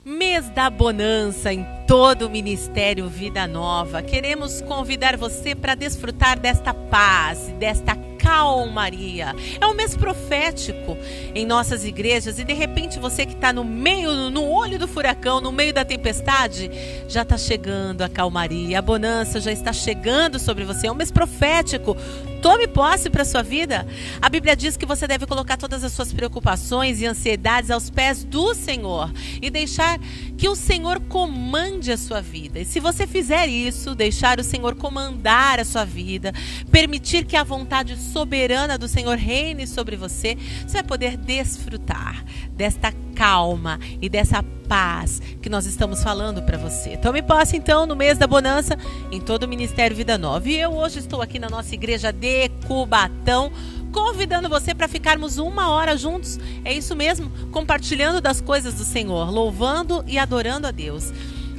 Mês da bonança em todo o Ministério Vida Nova. Queremos convidar você para desfrutar desta paz, desta calmaria. É um mês profético em nossas igrejas e de repente você que está no meio, no olho do furacão, no meio da tempestade, já está chegando a calmaria, a bonança já está chegando sobre você. É um mês profético. Tome posse para a sua vida. A Bíblia diz que você deve colocar todas as suas preocupações e ansiedades aos pés do Senhor e deixar que o Senhor comande a sua vida. E se você fizer isso, deixar o Senhor comandar a sua vida, permitir que a vontade soberana do Senhor reine sobre você, você vai poder desfrutar desta calma e dessa paz que nós estamos falando para você. Tome posse então no mês da bonança em todo o Ministério Vida Nova. E eu hoje estou aqui na nossa igreja de Cubatão, convidando você para ficarmos 1 hora juntos. É isso mesmo, compartilhando das coisas do Senhor, louvando e adorando a Deus.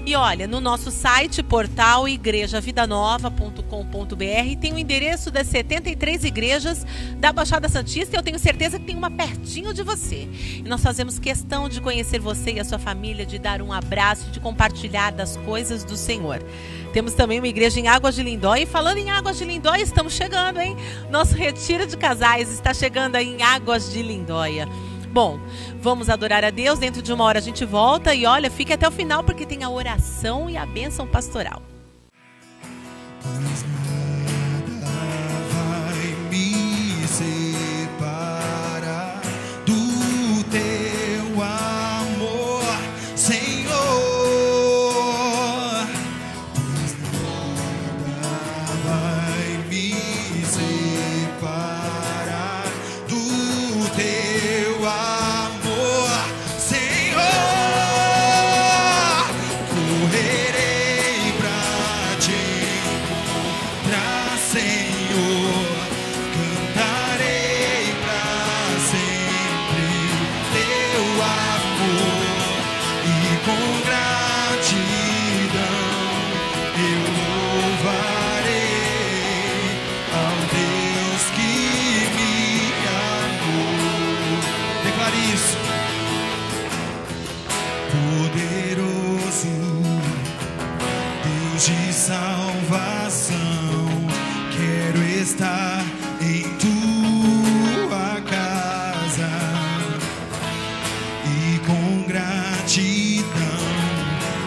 E olha, no nosso site, portal igrejavidanova.com.br, tem o endereço das 73 igrejas da Baixada Santista e eu tenho certeza que tem uma pertinho de você. E nós fazemos questão de conhecer você e a sua família, de dar um abraço, de compartilhar das coisas do Senhor. Temos também uma igreja em Águas de Lindóia. E falando em Águas de Lindóia, estamos chegando, hein? Nosso retiro de casais está chegando aí em Águas de Lindóia. Bom, vamos adorar a Deus. Dentro de 1 hora a gente volta. E olha, fique até o final porque tem a oração e a bênção pastoral. Pois nada vai me separar do teu amor, Senhor. Pois nada vai me separar do teu amor, Senhor. Correrei pra te encontrar, Senhor. Cantarei pra sempre teu amor e com gratidão eu louvarei ao Deus que me amou. Declare isso. Poderoso Deus de salvação, quero estar em tua casa e com gratidão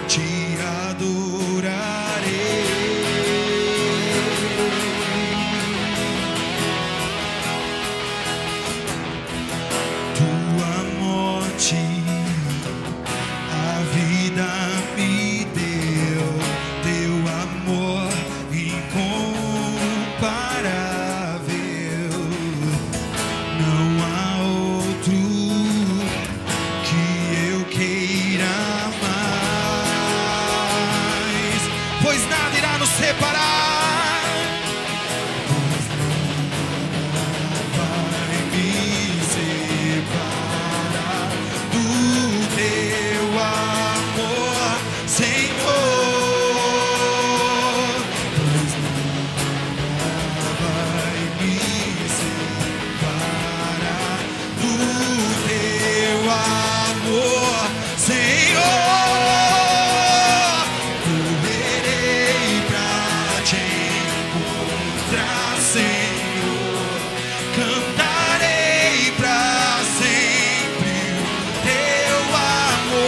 te adorarei. Tua morte a vida me deu, teu amor incomparável. Não há outro que eu queira mais, pois nada irá nos separar. Pois nada vai me separar do teu amor, Senhor. Pois nada vai me separar do teu amor, Senhor. Correrei pra te encontrar, Senhor. Cantarei pra sempre o teu amor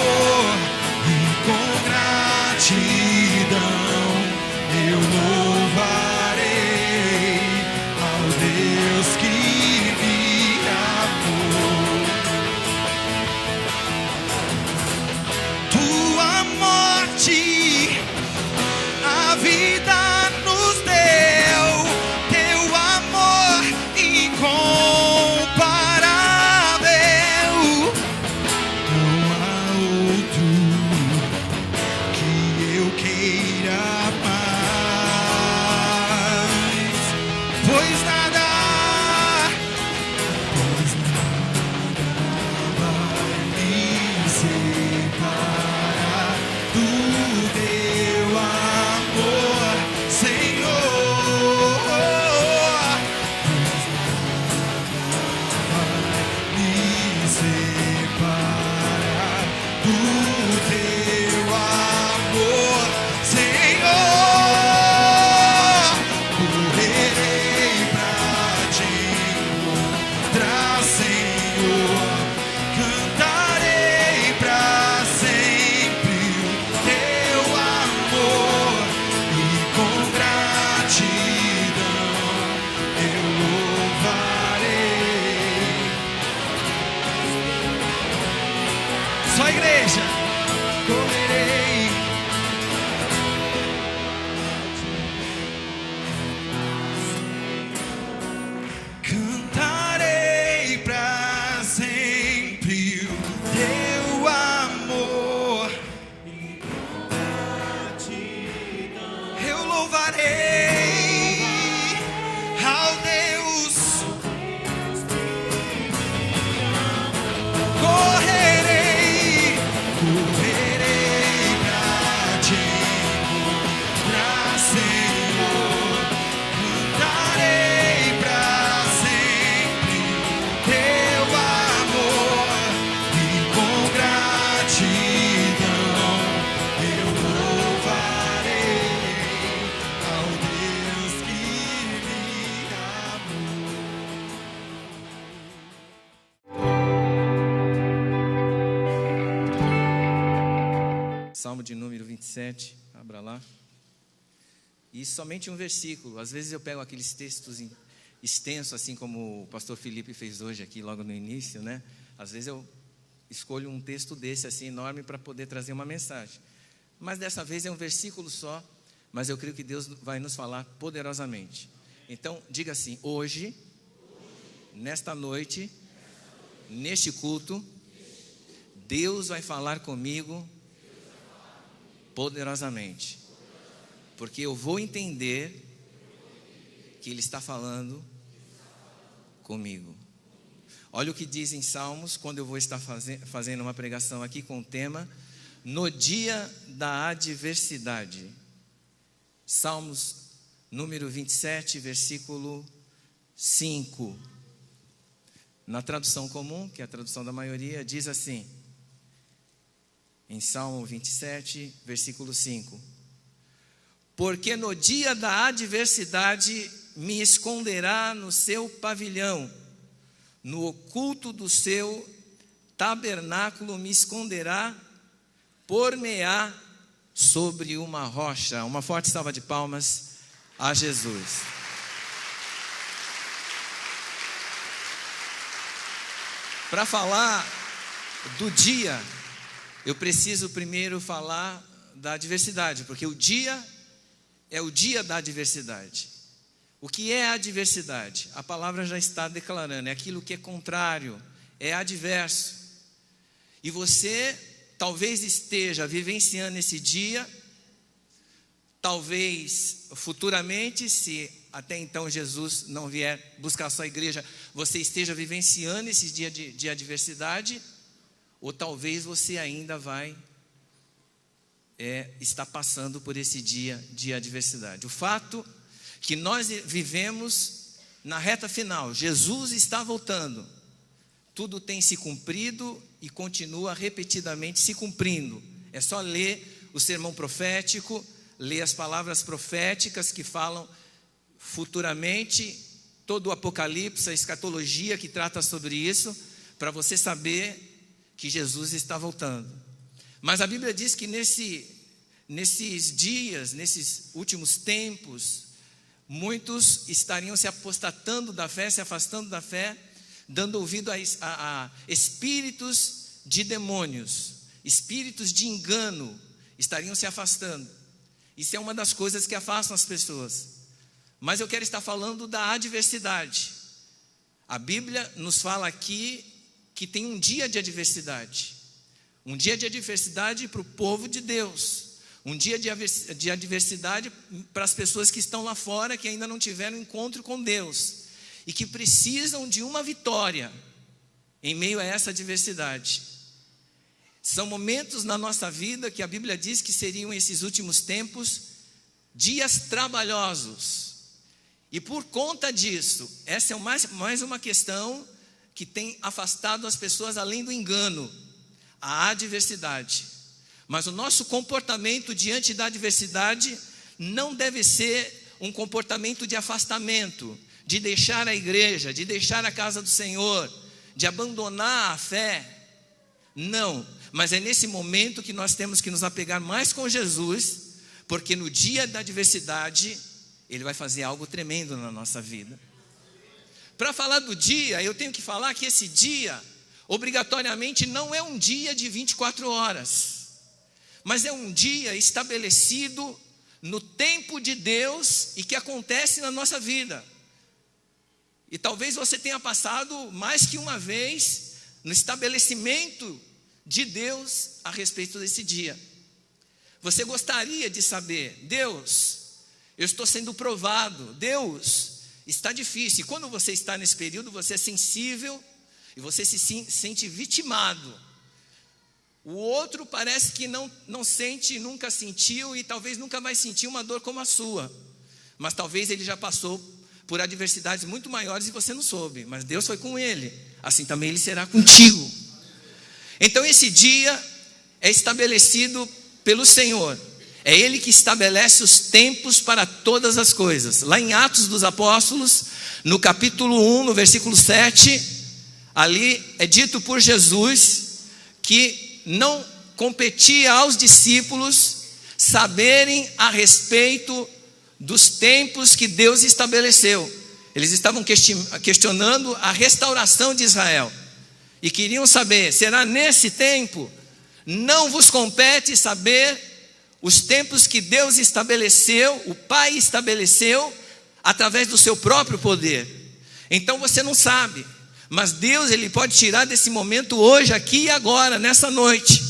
a igreja. Correrei. Cantarei pra sempre o teu amor. Eu louvarei ao Deus. Correrei pra te encontrar, Senhor. Cantarei pra sempre teu amor, e com gratidão eu louvarei ao Deus que me amou. Salmo de número 27, abra lá. E somente um versículo. Às vezes eu pego aqueles textos extensos, assim como o pastor Felipe fez hoje aqui logo no início, né? Às vezes eu escolho um texto desse assim enorme para poder trazer uma mensagem. Mas dessa vez é um versículo só, mas eu creio que Deus vai nos falar poderosamente. Então, diga assim: hoje, nesta noite, neste culto, Deus vai falar comigo poderosamente, porque eu vou entender que Ele está falando comigo. Olha o que diz em Salmos, quando eu vou estar fazendo uma pregação aqui com o tema No Dia da Adversidade. Salmos número 27, versículo 5. Na tradução comum, que é a tradução da maioria, diz assim, em Salmo 27, versículo 5: porque no dia da adversidade me esconderá no seu pavilhão, no oculto do seu tabernáculo me esconderá, por-me-á sobre uma rocha. Uma forte salva de palmas a Jesus. Para falar do dia, eu preciso primeiro falar da adversidade, porque o dia é o dia da adversidade. O que é a adversidade? A palavra já está declarando, é aquilo que é contrário, é adverso. E você talvez esteja vivenciando esse dia, talvez futuramente, se até então Jesus não vier buscar a sua igreja, você esteja vivenciando esse dia de adversidade, ou talvez você ainda vai estar passando por esse dia de adversidade. O fato que nós vivemos na reta final, Jesus está voltando, tudo tem se cumprido e continua repetidamente se cumprindo. É só ler o sermão profético, ler as palavras proféticas que falam futuramente, todo o Apocalipse, a escatologia que trata sobre isso, para você saber que Jesus está voltando. Mas a Bíblia diz que nesses dias, nesses últimos tempos, muitos estariam se apostatando da fé, se afastando da fé, dando ouvido a espíritos de demônios, espíritos de engano, estariam se afastando. Isso é uma das coisas que afastam as pessoas. Mas eu quero estar falando da adversidade. A Bíblia nos fala aqui que tem um dia de adversidade. Um dia de adversidade para o povo de Deus. Um dia de adversidade para as pessoas que estão lá fora, que ainda não tiveram encontro com Deus. E que precisam de uma vitória em meio a essa adversidade. São momentos na nossa vida que a Bíblia diz que seriam esses últimos tempos, dias trabalhosos. E por conta disso, essa é mais uma questão que tem afastado as pessoas além do engano, a adversidade. Mas o nosso comportamento diante da adversidade não deve ser um comportamento de afastamento, de deixar a igreja, de deixar a casa do Senhor, de abandonar a fé. Não, mas é nesse momento que nós temos que nos apegar mais com Jesus, porque no dia da adversidade, Ele vai fazer algo tremendo na nossa vida. Para falar do dia, eu tenho que falar que esse dia, obrigatoriamente não é um dia de 24 horas, mas é um dia estabelecido no tempo de Deus e que acontece na nossa vida. E talvez você tenha passado mais que uma vez no estabelecimento de Deus a respeito desse dia. Você gostaria de saber: Deus, eu estou sendo provado, Deus, está difícil. E quando você está nesse período, você é sensível e você se sente vitimado. O outro parece que não sente, nunca sentiu e talvez nunca vai sentir uma dor como a sua. Mas talvez ele já passou por adversidades muito maiores e você não soube. Mas Deus foi com ele, assim também ele será contigo. Então esse dia é estabelecido pelo Senhor. É Ele que estabelece os tempos para todas as coisas. Lá em Atos dos Apóstolos, no capítulo 1, no versículo 7, ali é dito por Jesus que não competia aos discípulos saberem a respeito dos tempos que Deus estabeleceu. Eles estavam questionando a restauração de Israel e queriam saber: será nesse tempo? Não vos compete saber os tempos que Deus estabeleceu, o Pai estabeleceu através do seu próprio poder. Então você não sabe, mas Deus, Ele pode tirar desse momento hoje, aqui e agora, nessa noite,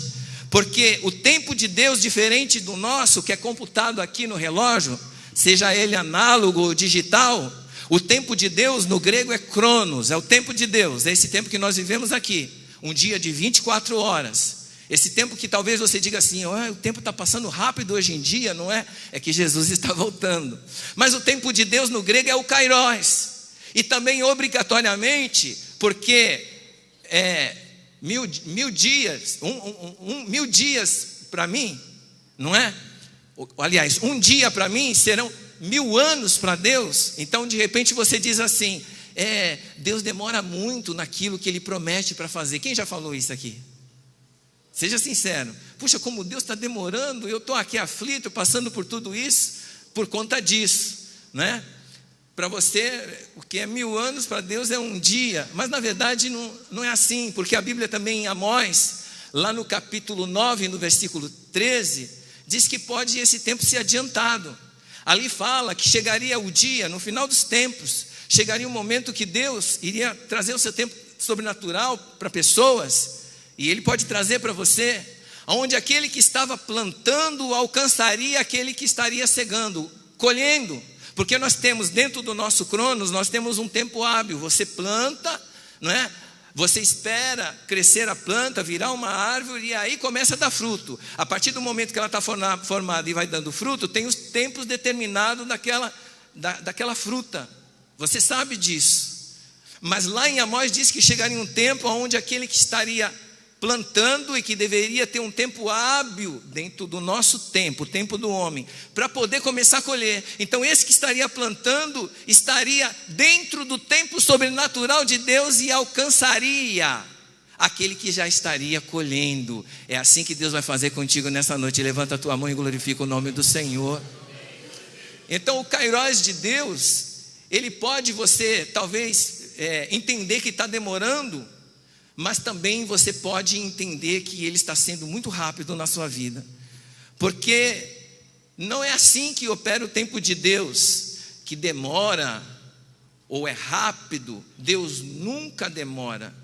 porque o tempo de Deus, diferente do nosso, que é computado aqui no relógio, seja ele análogo ou digital, o tempo de Deus no grego é cronos, é o tempo de Deus, é esse tempo que nós vivemos aqui, um dia de 24 horas. Esse tempo que talvez você diga assim: o tempo está passando rápido hoje em dia, não é? É que Jesus está voltando. Mas o tempo de Deus no grego é o kairos. E também obrigatoriamente, porque mil dias, mil dias para mim, não é? Aliás, um dia para mim serão 1000 anos para Deus. Então de repente você diz assim: Deus demora muito naquilo que Ele promete para fazer. Quem já falou isso aqui? Seja sincero. Puxa, como Deus está demorando, eu estou aqui aflito, passando por tudo isso, por conta disso, né? Para você, o que é 1000 anos, para Deus é um dia. Mas na verdade não é assim, porque a Bíblia também em Amós, lá no capítulo 9, no versículo 13, diz que pode esse tempo ser adiantado. Ali fala que chegaria o dia, no final dos tempos, chegaria um momento que Deus iria trazer o seu tempo sobrenatural para pessoas. E Ele pode trazer para você, onde aquele que estava plantando alcançaria aquele que estaria cegando, colhendo. Porque nós temos dentro do nosso cronos, nós temos um tempo hábil. Você planta, não é? Você espera crescer a planta, virar uma árvore e aí começa a dar fruto. A partir do momento que ela está formada e vai dando fruto, tem os tempos determinados daquela fruta. Você sabe disso. Mas lá em Amós diz que chegaria um tempo onde aquele que estaria plantando e que deveria ter um tempo hábil dentro do nosso tempo, o tempo do homem, para poder começar a colher. Então esse que estaria plantando estaria dentro do tempo sobrenatural de Deus e alcançaria aquele que já estaria colhendo. É assim que Deus vai fazer contigo nessa noite. Levanta a tua mão e glorifica o nome do Senhor. Então o kairos de Deus, ele pode você talvez entender que está demorando, mas também você pode entender que ele está sendo muito rápido na sua vida, porque não é assim que opera o tempo de Deus, que demora ou é rápido. Deus nunca demora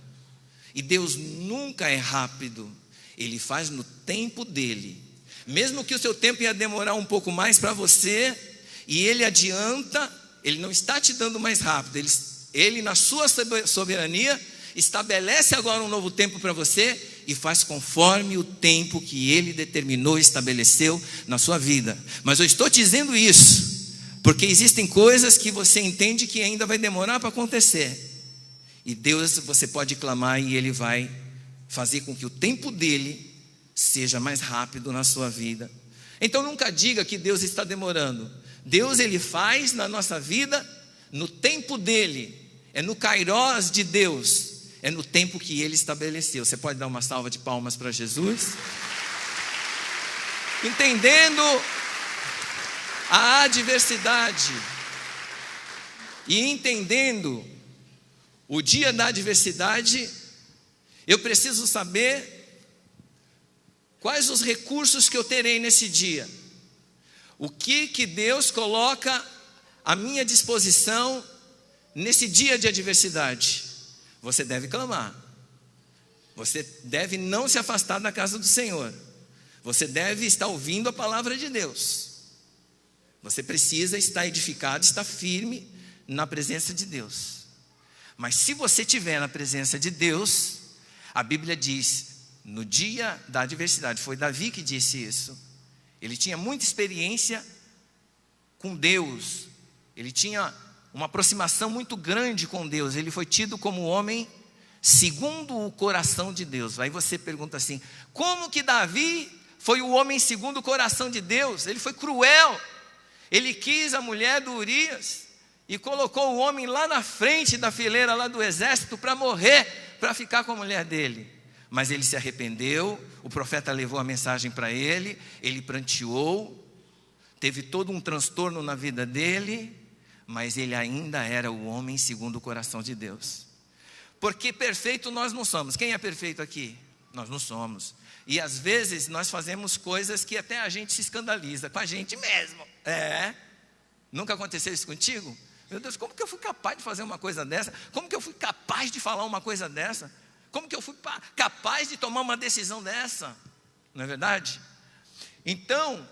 e Deus nunca é rápido. Ele faz no tempo dele, mesmo que o seu tempo ia demorar um pouco mais para você, e ele adianta. Ele não está te dando mais rápido, ele na sua soberania estabelece agora um novo tempo para você e faz conforme o tempo que Ele determinou e estabeleceu na sua vida. Mas eu estou te dizendo isso porque existem coisas que você entende que ainda vai demorar para acontecer, e Deus, você pode clamar e Ele vai fazer com que o tempo dEle seja mais rápido na sua vida. Então nunca diga que Deus está demorando. Deus, Ele faz na nossa vida no tempo dEle, é no kairos de Deus, é no tempo que Ele estabeleceu. Você pode dar uma salva de palmas para Jesus? Entendendo a adversidade e entendendo o dia da adversidade, Eu preciso saber quais os recursos que eu terei nesse dia. O que Deus coloca à minha disposição nesse dia de adversidade. Você deve clamar. Você deve não se afastar da casa do Senhor. Você deve estar ouvindo a palavra de Deus. Você precisa estar edificado, estar firme na presença de Deus. Mas se você estiver na presença de Deus, a Bíblia diz, no dia da adversidade, foi Davi que disse isso. Ele tinha muita experiência com Deus. Ele tinha uma aproximação muito grande com Deus. Ele foi tido como homem segundo o coração de Deus. Aí você pergunta assim, como que Davi foi o homem segundo o coração de Deus? Ele foi cruel. Ele quis a mulher do Urias e colocou o homem lá na frente da fileira lá do exército para morrer, para ficar com a mulher dele. Mas ele se arrependeu, o profeta levou a mensagem para ele, ele pranteou, teve todo um transtorno na vida dele, mas ele ainda era o homem segundo o coração de Deus. Porque perfeito nós não somos. Quem é perfeito aqui? Nós não somos. E às vezes nós fazemos coisas que até a gente se escandaliza com a gente mesmo. Nunca aconteceu isso contigo? Meu Deus, como que eu fui capaz de fazer uma coisa dessa? Como que eu fui capaz de falar uma coisa dessa? Como que eu fui capaz de tomar uma decisão dessa? Não é verdade? Então,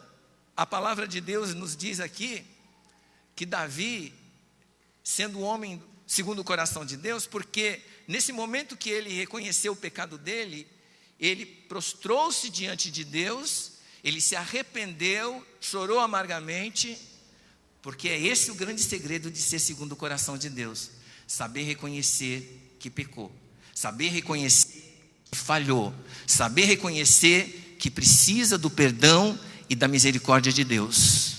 a palavra de Deus nos diz aqui que Davi, sendo um homem segundo o coração de Deus, porque nesse momento que ele reconheceu o pecado dele, ele prostrou-se diante de Deus, ele se arrependeu, chorou amargamente, porque é esse o grande segredo de ser segundo o coração de Deus. Saber reconhecer que pecou, saber reconhecer que falhou, saber reconhecer que precisa do perdão e da misericórdia de Deus.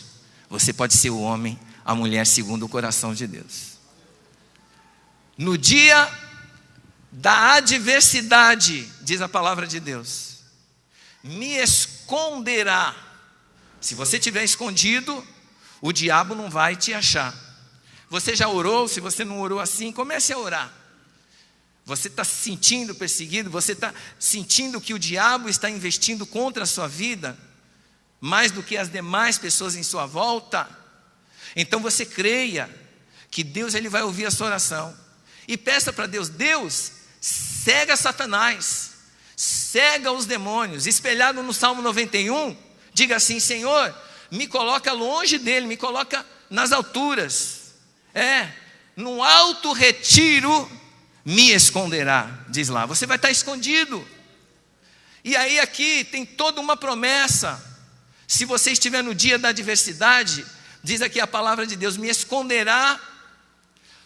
Você pode ser o homem, a mulher segundo o coração de Deus. No dia da adversidade, diz a palavra de Deus, me esconderá. Se você estiver escondido, o diabo não vai te achar. Você já orou? Se você não orou assim, comece a orar. Você está se sentindo perseguido? Você está sentindo que o diabo está investindo contra a sua vida, mais do que as demais pessoas em sua volta? Então você creia que Deus ele vai ouvir a sua oração. E peça para Deus, Deus, cega Satanás, cega os demônios. Espelhado no Salmo 91, diga assim, Senhor, me coloca longe dele, me coloca nas alturas. No alto retiro me esconderá, diz lá. Você vai estar escondido. E aí aqui tem toda uma promessa. Se você estiver no dia da adversidade, diz aqui a palavra de Deus, me esconderá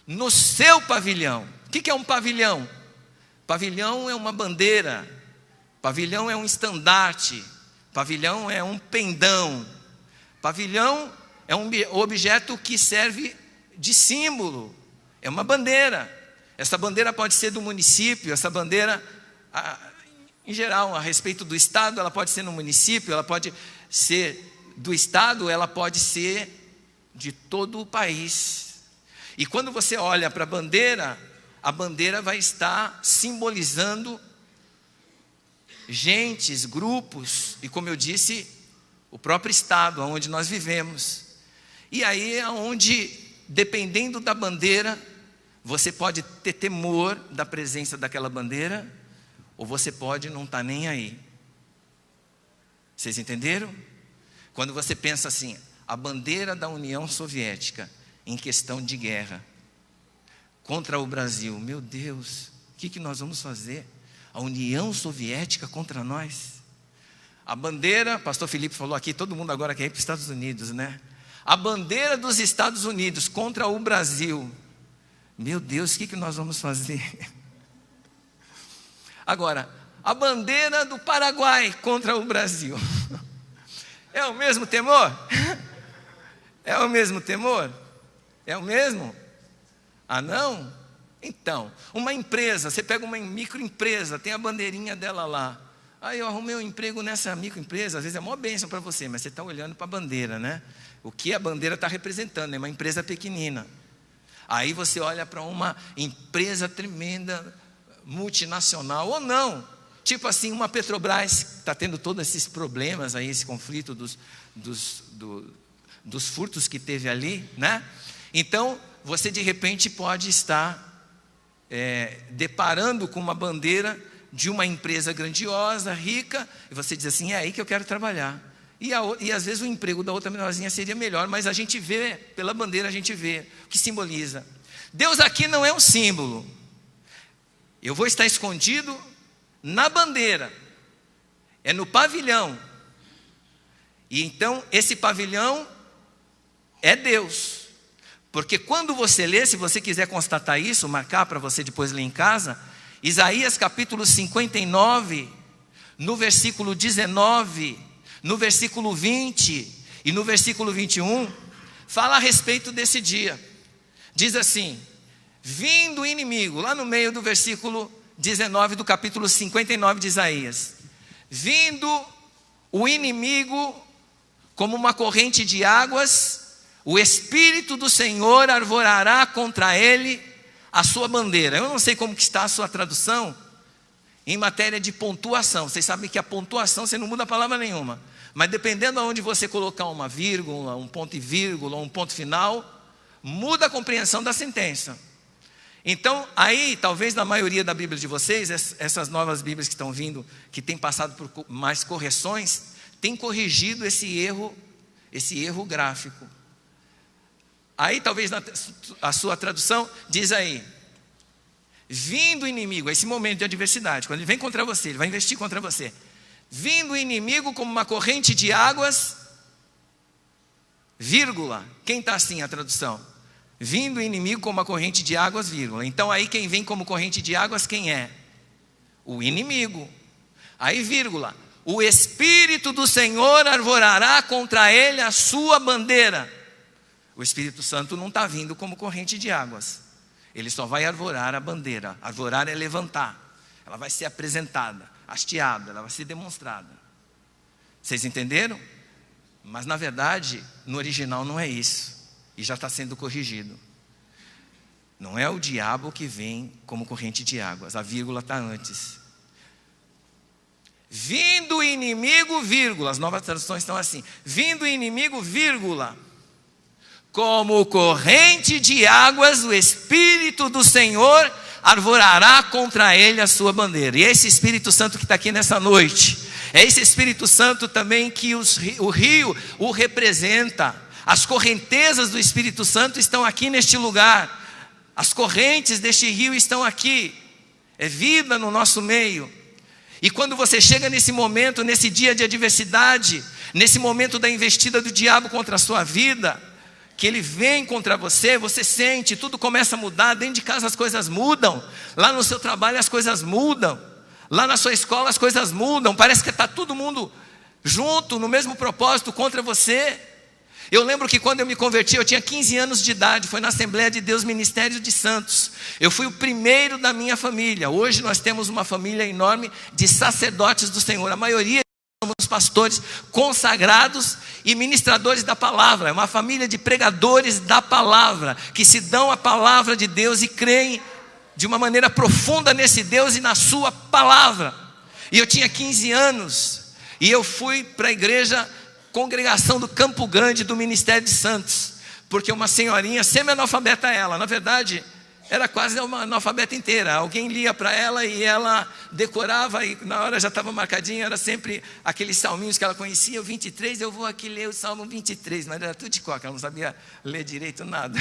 no seu pavilhão. O que é um pavilhão? Pavilhão é uma bandeira, pavilhão é um estandarte, pavilhão é um pendão, pavilhão é um objeto que serve de símbolo, é uma bandeira. Essa bandeira pode ser do município, essa bandeira, em geral, a respeito do estado, ela pode ser no município, ela pode ser do estado, ela pode ser de todo o país. E quando você olha para a bandeira vai estar simbolizando gentes, grupos, e como eu disse, o próprio estado onde nós vivemos. E aí é onde, dependendo da bandeira, você pode ter temor da presença daquela bandeira, ou você pode não estar nem aí. Vocês entenderam? Quando você pensa assim, a bandeira da União Soviética em questão de guerra contra o Brasil, meu Deus, o que nós vamos fazer? A União Soviética contra nós? A bandeira, pastor Felipe falou aqui, todo mundo agora quer ir para os Estados Unidos, né? A bandeira dos Estados Unidos contra o Brasil, meu Deus, o que nós vamos fazer? Agora, a bandeira do Paraguai contra o Brasil, é o mesmo temor? É o mesmo temor? É o mesmo? Ah, não? Então, uma empresa, você pega uma microempresa, tem a bandeirinha dela lá. Aí eu arrumei um emprego nessa microempresa, às vezes é uma bênção para você, mas você está olhando para a bandeira, né? O que a bandeira está representando, é uma empresa pequenina. Aí você olha para uma empresa tremenda, multinacional ou não. Tipo assim, uma Petrobras que está tendo todos esses problemas aí, esse conflito dos furtos que teve ali, né? Então, você de repente pode estar deparando com uma bandeira de uma empresa grandiosa, rica, e você diz assim, é aí que eu quero trabalhar. E às vezes o emprego da outra menorzinha seria melhor, mas a gente vê, pela bandeira a gente vê o que simboliza. Deus aqui não é um símbolo. Eu vou estar escondido na bandeira, é no pavilhão. E então esse pavilhão é Deus. Porque quando você lê, se você quiser constatar isso, marcar para você depois ler em casa, Isaías capítulo 59, no versículo 19, no versículo 20 e no versículo 21, fala a respeito desse dia. Diz assim, vindo o inimigo, lá no meio do versículo 19 do capítulo 59 de Isaías, vindo o inimigo como uma corrente de águas, o Espírito do Senhor arvorará contra ele a sua bandeira. Eu não sei como que está a sua tradução em matéria de pontuação. Vocês sabem que a pontuação você não muda palavra nenhuma, mas dependendo aonde você colocar uma vírgula, um ponto e vírgula, um ponto final, muda a compreensão da sentença. Então, aí, talvez na maioria da Bíblia de vocês, essas novas Bíblias que estão vindo, que têm passado por mais correções, têm corrigido esse erro gráfico. Aí, talvez a sua tradução diz aí, vindo o inimigo, esse momento de adversidade, quando ele vem contra você, ele vai investir contra você. Vindo o inimigo como uma corrente de águas, vírgula. Quem está assim a tradução? Vindo o inimigo como uma corrente de águas, vírgula. Então aí quem vem como corrente de águas, quem é? O inimigo. Aí vírgula. O Espírito do Senhor arvorará contra ele a sua bandeira. O Espírito Santo não está vindo como corrente de águas. Ele só vai arvorar a bandeira. Arvorar é levantar. Ela vai ser apresentada, hasteada, ela vai ser demonstrada. Vocês entenderam? Mas na verdade, no original não é isso. E já está sendo corrigido. Não é o diabo que vem como corrente de águas. A vírgula está antes. Vindo o inimigo, vírgula. As novas traduções estão assim. Vindo o inimigo, vírgula. Como corrente de águas, o Espírito do Senhor arvorará contra ele a sua bandeira. E esse Espírito Santo que está aqui nessa noite, é esse Espírito Santo também que o rio o representa. As correntezas do Espírito Santo estão aqui neste lugar. As correntes deste rio estão aqui. É vida no nosso meio. E quando você chega nesse momento, nesse dia de adversidade, nesse momento da investida do diabo contra a sua vida, que ele vem contra você, você sente, tudo começa a mudar. Dentro de casa as coisas mudam. Lá no seu trabalho as coisas mudam. Lá na sua escola as coisas mudam. Parece que está todo mundo junto, no mesmo propósito contra você. Eu lembro que quando eu me converti, eu tinha 15 anos de idade, foi na Assembleia de Deus Ministério de Santos. Eu fui o primeiro da minha família. Hoje nós temos uma família enorme de sacerdotes do Senhor. A maioria somos pastores consagrados e ministradores da palavra. É uma família de pregadores da palavra, que se dão a palavra de Deus e creem de uma maneira profunda nesse Deus e na sua palavra. E eu tinha 15 anos e eu fui para a igreja Congregação do Campo Grande do Ministério de Santos, porque uma senhorinha semi-analfabeta ela, na verdade era quase uma analfabeta inteira, alguém lia para ela e ela decorava e na hora já estava marcadinho, era sempre aqueles salminhos que ela conhecia, o 23, eu vou aqui ler o Salmo 23, mas era tudo de coca, ela não sabia ler direito nada.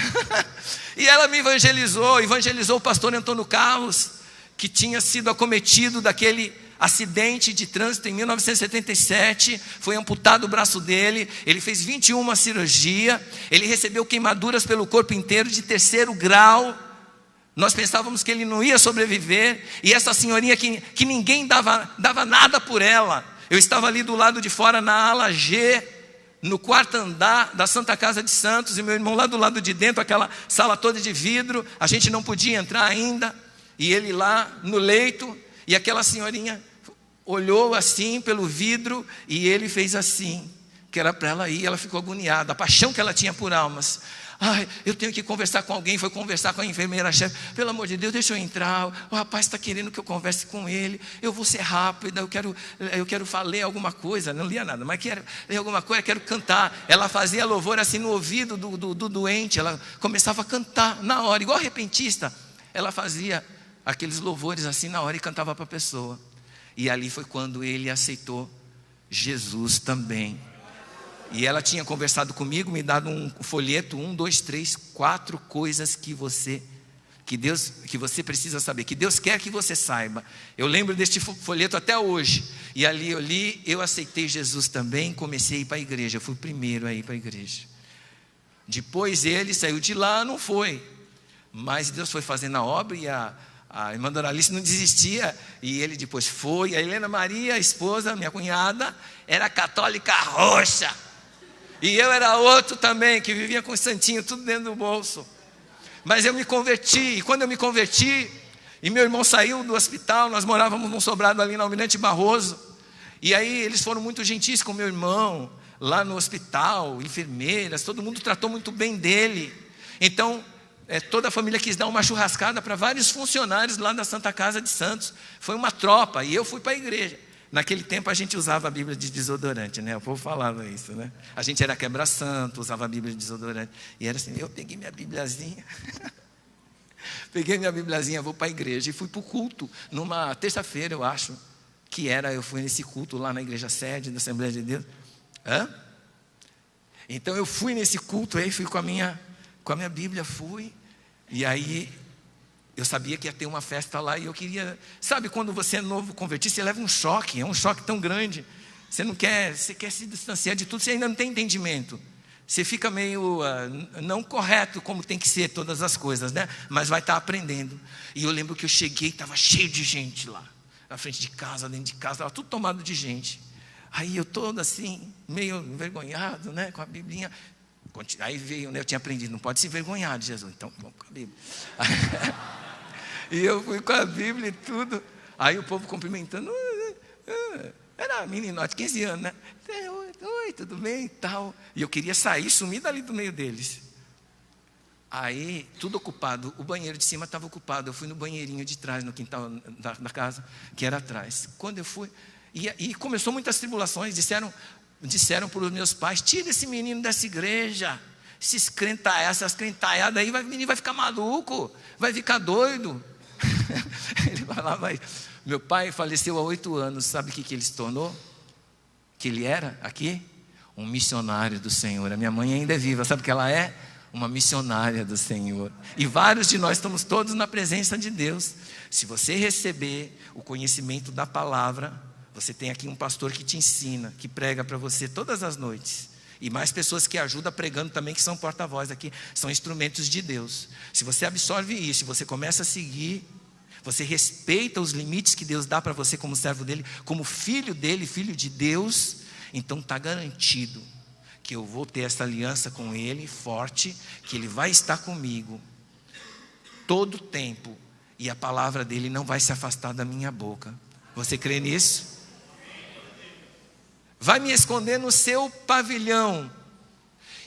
E ela me evangelizou o pastor Antônio Carlos, que tinha sido acometido daquele acidente de trânsito em 1977, foi amputado o braço dele, ele fez 21 cirurgias, ele recebeu queimaduras pelo corpo inteiro de 3º grau, nós pensávamos que ele não ia sobreviver, e essa senhorinha que ninguém dava nada por ela, eu estava ali do lado de fora na ala G, no 4º andar da Santa Casa de Santos, e meu irmão lá do lado de dentro, aquela sala toda de vidro, a gente não podia entrar ainda, e ele lá no leito, e aquela senhorinha olhou assim pelo vidro e ele fez assim, que era para ela ir, ela ficou agoniada, a paixão que ela tinha por almas. Ai, eu tenho que conversar com alguém. Foi conversar com a enfermeira-chefe. Pelo amor de Deus, deixa eu entrar. O rapaz está querendo que eu converse com ele. Eu vou ser rápida, eu quero ler alguma coisa. Não lia nada, mas quero ler alguma coisa, quero cantar. Ela fazia louvor assim no ouvido do doente. Ela começava a cantar na hora, igual repentista. Ela fazia aqueles louvores assim na hora e cantava para a pessoa. E ali foi quando ele aceitou Jesus também. E ela tinha conversado comigo, me dado um folheto, 1, 2, 3, 4 coisas que você precisa saber, que Deus quer que você saiba. Eu lembro deste folheto até hoje. E ali eu li, eu aceitei Jesus também, comecei a ir para a igreja. Eu fui o primeiro a ir para a igreja. Depois ele saiu de lá, não foi. Mas Deus foi fazendo a obra e a irmã Doralice não desistia. E ele depois foi. A Helena Maria, a esposa, minha cunhada, era católica roxa. E eu era outro também, que vivia com o santinho tudo dentro do bolso. Mas eu me converti, e quando eu me converti, e meu irmão saiu do hospital, nós morávamos num sobrado ali na Almirante Barroso. E aí eles foram muito gentis com meu irmão, lá no hospital, enfermeiras, todo mundo tratou muito bem dele. Então, toda a família quis dar uma churrascada para vários funcionários lá da Santa Casa de Santos. Foi uma tropa, e eu fui para a igreja. Naquele tempo a gente usava a Bíblia de desodorante, né? O povo falava isso, né? A gente era quebra-santo, usava a Bíblia de desodorante. E era assim, eu peguei minha Bibliazinha. Vou para a igreja. E fui para o culto, numa terça-feira, eu acho. Eu fui nesse culto lá na igreja sede da Assembleia de Deus. Então eu fui nesse culto aí, fui com a minha Bíblia, fui. E aí eu sabia que ia ter uma festa lá e eu queria... Sabe, quando você é novo convertido, você leva um choque, é um choque tão grande. Você quer se distanciar de tudo, você ainda não tem entendimento. Você fica meio não correto como tem que ser todas as coisas, né? Mas vai estar aprendendo. E eu lembro que eu cheguei, estava cheio de gente lá. Na frente de casa, dentro de casa, estava tudo tomado de gente. Aí eu todo assim, meio envergonhado, né? Com a Biblinha. Aí veio, né? Eu tinha aprendido, não pode se envergonhar de Jesus. Então, vamos com a Bíblia. E eu fui com a Bíblia e tudo. Aí o povo cumprimentando. Era meninote, 15 anos, né? Oi, tudo bem e tal. E eu queria sair, sumir dali do meio deles. Aí, tudo ocupado. O banheiro de cima estava ocupado. Eu fui no banheirinho de trás, no quintal da casa, que era atrás. Quando eu fui... E começou muitas tribulações. Disseram para os meus pais, tira esse menino dessa igreja. Essas crentaiadas aí, o menino vai ficar maluco, vai ficar doido. Ele falava aí. Meu pai faleceu há 8 anos, sabe o que ele se tornou? Que ele era aqui? Um missionário do Senhor. A minha mãe ainda é viva, sabe o que ela é? Uma missionária do Senhor. E vários de nós estamos todos na presença de Deus. Se você receber o conhecimento da palavra, você tem aqui um pastor que te ensina, que prega para você todas as noites. E mais pessoas que ajudam pregando também, que são porta-voz aqui, são instrumentos de Deus. Se você absorve isso, se você começa a seguir, você respeita os limites que Deus dá para você como servo dele, como filho dele, filho de Deus, então está garantido que eu vou ter essa aliança com ele forte, que ele vai estar comigo todo o tempo, e a palavra dele não vai se afastar da minha boca. Você crê nisso? Vai me esconder no seu pavilhão,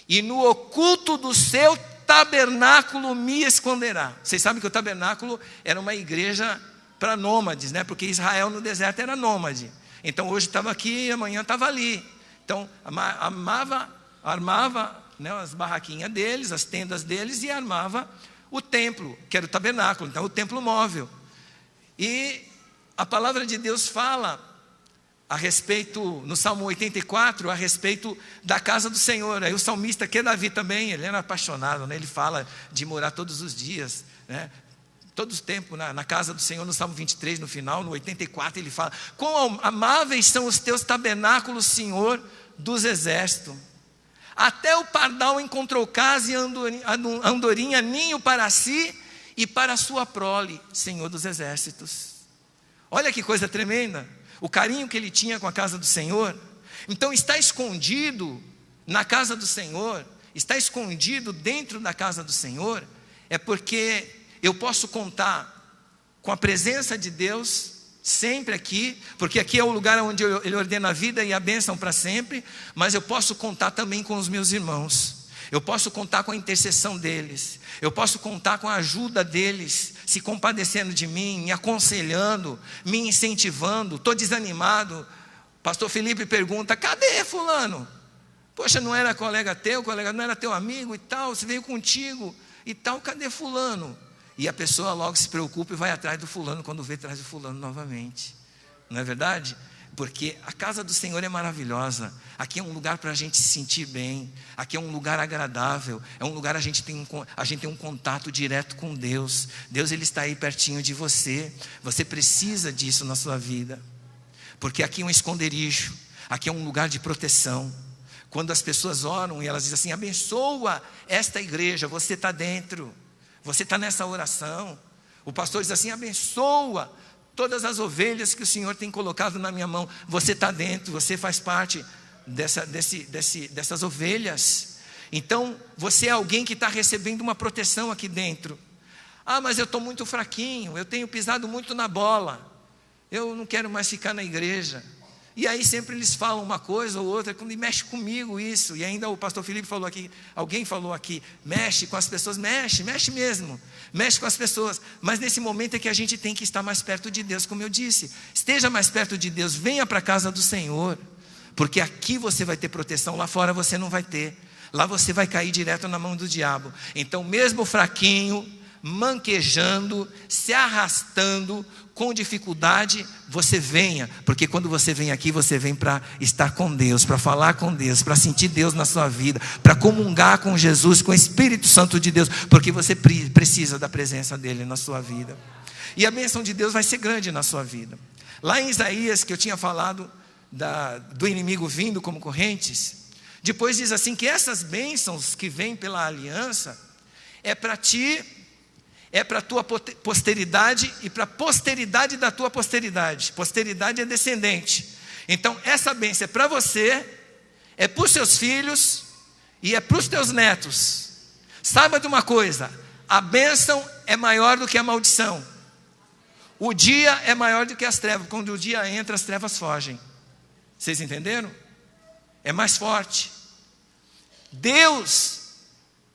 e no oculto do seu tabernáculo me esconderá. Vocês sabem que o tabernáculo era uma igreja para nômades, né? Porque Israel no deserto era nômade. Então hoje estava aqui e amanhã estava ali. Então armava, né, as barraquinhas deles, as tendas deles, e armava o templo, que era o tabernáculo, então o templo móvel. E a palavra de Deus fala a respeito, no Salmo 84, a respeito da casa do Senhor. Aí o salmista, que é Davi também, ele era apaixonado, né? Ele fala de morar todos os dias, né? Todo o tempo na casa do Senhor. No Salmo 23, no final, no 84, ele fala: quão amáveis são os teus tabernáculos, Senhor dos exércitos. Até o pardal encontrou casa e andorinha, ninho para si e para a sua prole, Senhor dos exércitos. Olha que coisa tremenda, o carinho que ele tinha com a casa do Senhor. Então está escondido na casa do Senhor, está escondido dentro da casa do Senhor, é porque eu posso contar com a presença de Deus sempre aqui, porque aqui é o lugar onde Ele ordena a vida e a bênção para sempre, mas eu posso contar também com os meus irmãos. Eu posso contar com a intercessão deles. Eu posso contar com a ajuda deles, se compadecendo de mim, me aconselhando, me incentivando. Estou desanimado. Pastor Felipe pergunta: cadê fulano? Poxa, não era colega teu, não era teu amigo e tal, você veio contigo e tal, cadê fulano? E a pessoa logo se preocupa e vai atrás do fulano quando vê atrás do fulano novamente. Não é verdade? Porque a casa do Senhor é maravilhosa. Aqui é um lugar para a gente se sentir bem. Aqui é um lugar agradável. É um lugar a gente tem um contato direto com Deus. Deus, Ele está aí pertinho de você. Você precisa disso na sua vida. Porque aqui é um esconderijo. Aqui é um lugar de proteção. Quando as pessoas oram e elas dizem assim: abençoa esta igreja, você está dentro. Você está nessa oração. O pastor diz assim: abençoa todas as ovelhas que o Senhor tem colocado na minha mão. Você está dentro, você faz parte dessas ovelhas. Então, você é alguém que está recebendo uma proteção aqui dentro. Ah, mas eu estou muito fraquinho, eu tenho pisado muito na bola, eu não quero mais ficar na igreja. E aí sempre eles falam uma coisa ou outra, quando mexe comigo isso. E ainda o pastor Felipe falou aqui, alguém falou aqui, mexe com as pessoas, mexe mesmo, mexe com as pessoas. Mas nesse momento é que a gente tem que estar mais perto de Deus, como eu disse. Esteja mais perto de Deus, venha para a casa do Senhor, porque aqui você vai ter proteção, lá fora você não vai ter. Lá você vai cair direto na mão do diabo. Então mesmo fraquinho, manquejando, se arrastando, com dificuldade, você venha, porque quando você vem aqui, você vem para estar com Deus, para falar com Deus, para sentir Deus na sua vida, para comungar com Jesus, com o Espírito Santo de Deus, porque você precisa da presença dele na sua vida. E a bênção de Deus vai ser grande na sua vida. Lá em Isaías, que eu tinha falado do inimigo vindo como correntes, depois diz assim, que essas bênçãos que vêm pela aliança, é para ti, é para a tua posteridade e para a posteridade da tua posteridade. Posteridade é descendente. Então essa bênção é para você, é para os seus filhos e é para os teus netos. Saiba de uma coisa: a bênção é maior do que a maldição. O dia é maior do que as trevas. Quando o dia entra, as trevas fogem. Vocês entenderam? É mais forte. Deus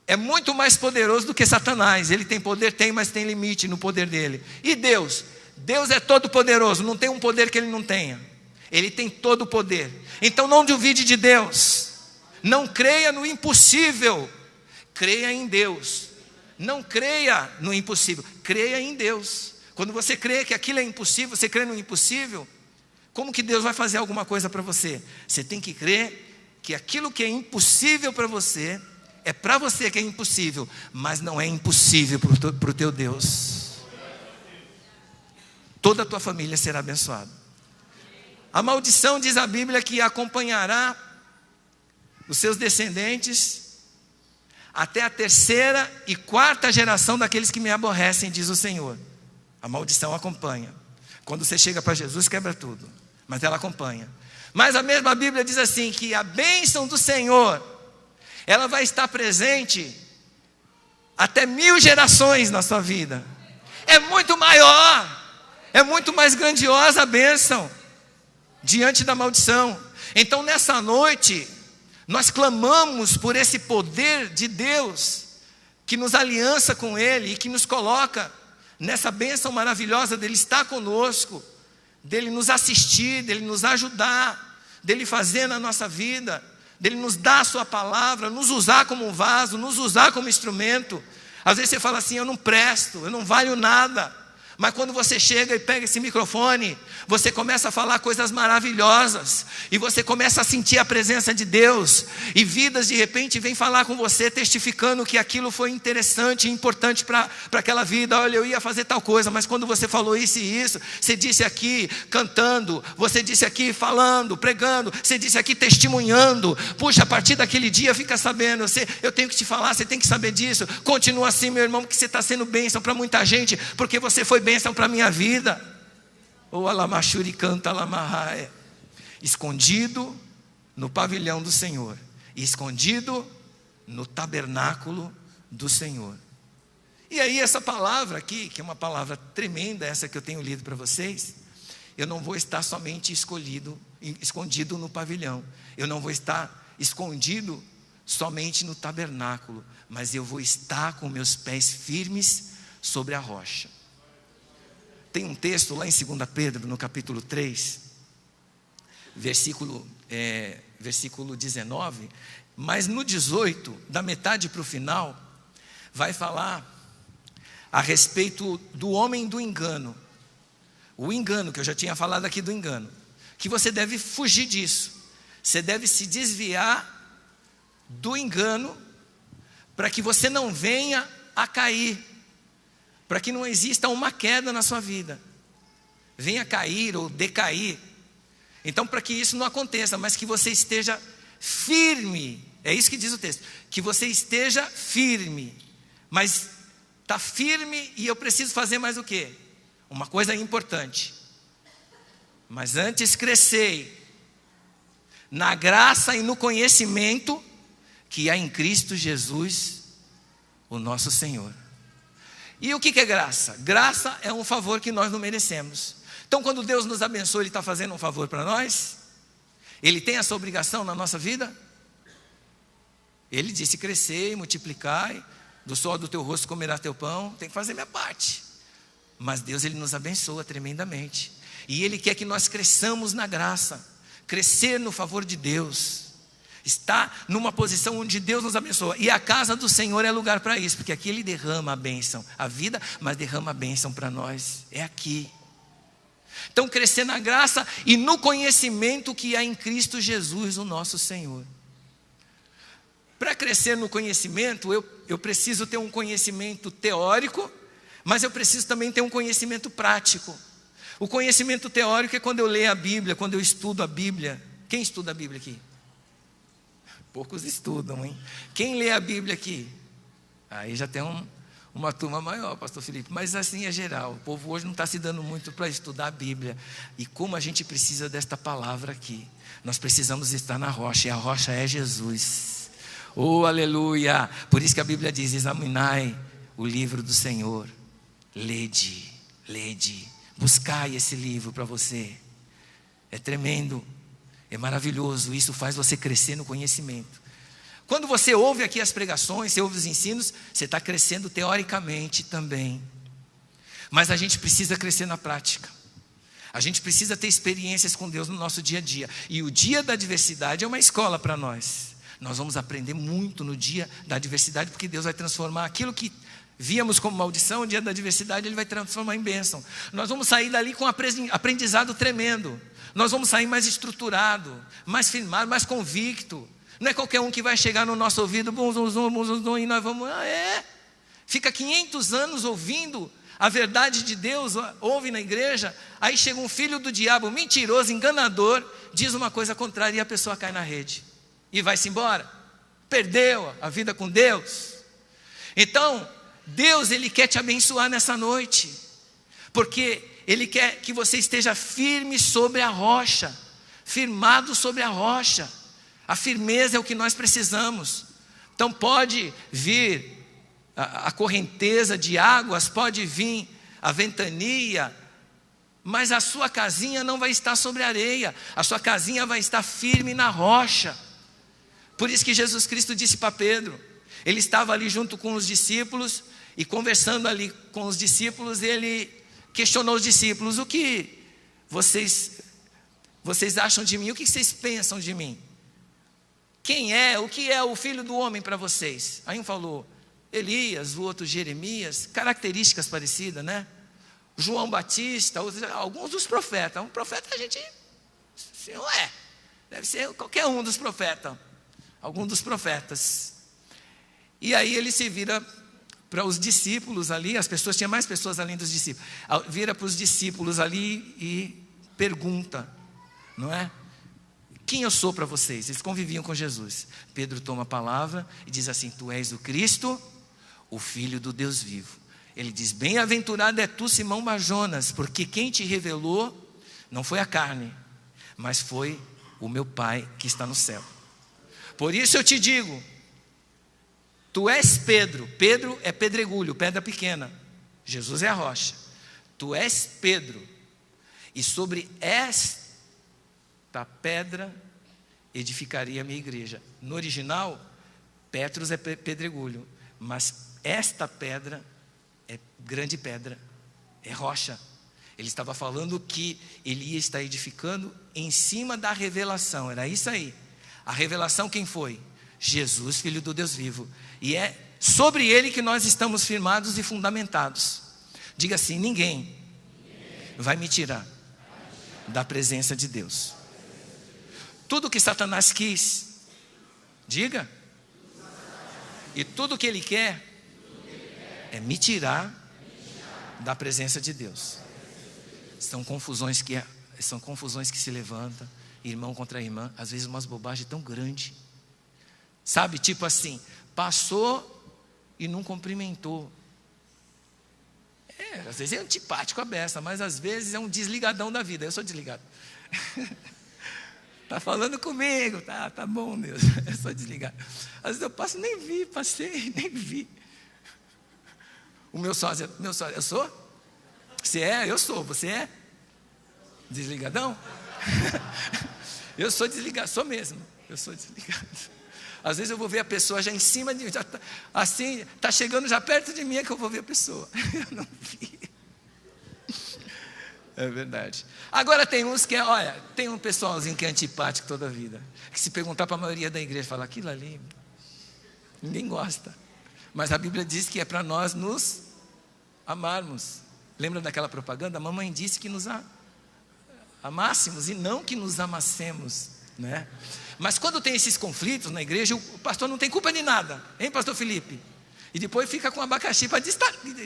é muito mais poderoso do que Satanás. Ele tem poder, mas tem limite no poder dele. E Deus é todo poderoso, não tem um poder que ele não tenha. Ele tem todo o poder. Então não duvide de Deus. Não creia no impossível. Creia em Deus. Não creia no impossível, creia em Deus. Quando você crê que aquilo é impossível, você crê no impossível, como que Deus vai fazer alguma coisa para você? Você tem que crer que aquilo que é impossível para você, é para você que é impossível, mas não é impossível para o teu Deus. Toda a tua família será abençoada. A maldição, diz a Bíblia, que acompanhará os seus descendentes até a 3ª e 4ª geração daqueles que me aborrecem, diz o Senhor. A maldição acompanha. Quando você chega para Jesus, quebra tudo, mas ela acompanha. Mas a mesma Bíblia diz assim, que a bênção do Senhor, ela vai estar presente até 1000 gerações na sua vida. É muito maior, é muito mais grandiosa a bênção diante da maldição. Então nessa noite, nós clamamos por esse poder de Deus, que nos aliança com Ele e que nos coloca nessa bênção maravilhosa dele estar conosco, dele nos assistir, dele nos ajudar, dele fazer na nossa vida, dele nos dar a sua palavra, nos usar como um vaso, nos usar como instrumento. Às vezes você fala assim: eu não presto, eu não valho nada. Mas quando você chega e pega esse microfone, você começa a falar coisas maravilhosas, e você começa a sentir a presença de Deus, e vidas de repente vêm falar com você, testificando que aquilo foi interessante e importante para aquela vida. Olha, eu ia fazer tal coisa, mas quando você falou isso e isso, você disse aqui cantando, você disse aqui falando, pregando, você disse aqui testemunhando. Puxa, a partir daquele dia fica sabendo, eu tenho que te falar, você tem que saber disso. Continua assim, meu irmão, que você está sendo bênção para muita gente, porque você foi bênção para a minha vida. Ou alamachuri canta alamahai. Escondido no pavilhão do Senhor, escondido no tabernáculo do Senhor. E aí essa palavra aqui, que é uma palavra tremenda, essa que eu tenho lido para vocês, eu não vou estar somente escondido no pavilhão, eu não vou estar escondido somente no tabernáculo, mas eu vou estar com meus pés firmes sobre a rocha. Tem um texto lá em 2 Pedro, no capítulo 3, versículo 19, mas no 18, da metade para o final, vai falar a respeito do homem do engano. O engano, que eu já tinha falado aqui do engano, que você deve fugir disso. Você deve se desviar do engano, para que você não venha a cair, para que não exista uma queda na sua vida, venha cair ou decair. Então, para que isso não aconteça, mas que você esteja firme, é isso que diz o texto, que você esteja firme, mas está firme e eu preciso fazer mais o quê? Uma coisa importante, mas antes crescei na graça e no conhecimento que há em Cristo Jesus, o nosso Senhor. E o que é graça? Graça é um favor que nós não merecemos. Então, quando Deus nos abençoa, Ele está fazendo um favor para nós? Ele tem essa obrigação na nossa vida? Ele disse: crescei, multiplicai, do sol do teu rosto comerás teu pão. Tem que fazer minha parte. Mas Deus, Ele nos abençoa tremendamente. E Ele quer que nós cresçamos na graça. Crescer no favor de Deus. Está numa posição onde Deus nos abençoa. E a casa do Senhor é lugar para isso. Porque aqui Ele derrama a bênção. A vida, mas derrama a bênção para nós. É aqui. Então, crescer na graça e no conhecimento que há em Cristo Jesus, o nosso Senhor. Para crescer no conhecimento, eu preciso ter um conhecimento teórico, mas eu preciso também ter um conhecimento prático. O conhecimento teórico é quando eu leio a Bíblia, quando eu estudo a Bíblia. Quem estuda a Bíblia aqui? Poucos estudam, hein? Quem lê a Bíblia aqui? Aí já tem uma turma maior, pastor Felipe. Mas assim é geral. O povo hoje não está se dando muito para estudar a Bíblia. E como a gente precisa desta palavra aqui. Nós precisamos estar na rocha, e a rocha é Jesus. Oh, aleluia! Por isso que a Bíblia diz: examinai o livro do Senhor. Lede. Buscai esse livro para você. É tremendo, é maravilhoso. Isso faz você crescer no conhecimento. Quando você ouve aqui as pregações, você ouve os ensinos, você está crescendo teoricamente também. Mas a gente precisa crescer na prática. A gente precisa ter experiências com Deus no nosso dia a dia. E o dia da adversidade é uma escola para nós. Nós vamos aprender muito no dia da adversidade, porque Deus vai transformar aquilo que víamos como maldição. O dia da adversidade Ele vai transformar em bênção. Nós vamos sair dali com um aprendizado tremendo. Nós vamos sair mais estruturado, mais firmado, mais convicto. Não é qualquer um que vai chegar no nosso ouvido e nós vamos, fica 500 anos ouvindo a verdade de Deus, ouve na igreja, aí chega um filho do diabo, mentiroso, enganador, diz uma coisa contrária e a pessoa cai na rede e vai-se embora, perdeu a vida com Deus. Então Deus, Ele quer te abençoar nessa noite, porque Ele quer que você esteja firme sobre a rocha, firmado sobre a rocha. A firmeza é o que nós precisamos. Então pode vir a correnteza de águas, pode vir a ventania, mas a sua casinha não vai estar sobre a areia, a sua casinha vai estar firme na rocha. Por isso que Jesus Cristo disse para Pedro, Ele estava ali junto com os discípulos, e conversando ali com os discípulos, Ele questionou os discípulos: o que vocês acham de mim? O que vocês pensam de mim? O que é o filho do homem para vocês? Aí um falou Elias, o outro Jeremias, características parecidas, né? João Batista, alguns dos profetas. Um profeta a gente, não é, deve ser qualquer um dos profetas, algum dos profetas. E aí ele se vira para os discípulos ali, as pessoas, tinha mais pessoas além dos discípulos, vira para os discípulos ali e pergunta, não é? Quem eu sou para vocês? Eles conviviam com Jesus. Pedro toma a palavra e diz assim: tu és o Cristo, o Filho do Deus vivo. Ele diz: bem-aventurado é tu, Simão Barjonas, porque quem te revelou não foi a carne, mas foi o meu Pai que está no céu. Por isso eu te digo, tu és Pedro. Pedro é pedregulho, pedra pequena. Jesus é a rocha. Tu és Pedro, e sobre esta pedra edificaria a minha igreja. No original, Petros é pedregulho, mas esta pedra é grande pedra, é rocha. Ele estava falando que ele ia estar edificando em cima da revelação, era isso aí. A revelação quem foi? Jesus, Filho do Deus vivo. E é sobre ele que nós estamos firmados e fundamentados. Diga assim: ninguém vai me tirar da presença de Deus. Tudo que Satanás quis, diga. E tudo que ele quer é me tirar da presença de Deus. São confusões que se levantam, irmão contra irmã, às vezes umas bobagens tão grandes. Sabe, tipo assim, passou e não cumprimentou. Às vezes é antipático a beça, mas às vezes é um desligadão da vida. Eu sou desligado. Tá falando comigo, tá bom, Deus. Eu sou desligado. Às vezes eu passo, nem vi. O meu sócio, eu sou? Você é? Eu sou. Você é? Desligadão? Eu sou desligado, sou mesmo. Eu sou desligado. Às vezes eu vou ver a pessoa já em cima de mim, assim, está chegando já perto de mim, é que eu vou ver a pessoa. Eu não vi. É verdade. Agora tem uns que olha, tem um pessoalzinho que é antipático toda a vida, que se perguntar para a maioria da igreja, fala, aquilo ali, ninguém gosta. Mas a Bíblia diz que é para nós nos amarmos. Lembra daquela propaganda? A mamãe disse que nos amássemos e não que nos amassemos, né? Mas quando tem esses conflitos na igreja, o pastor não tem culpa de nada, hein, pastor Felipe? E depois fica com abacaxi para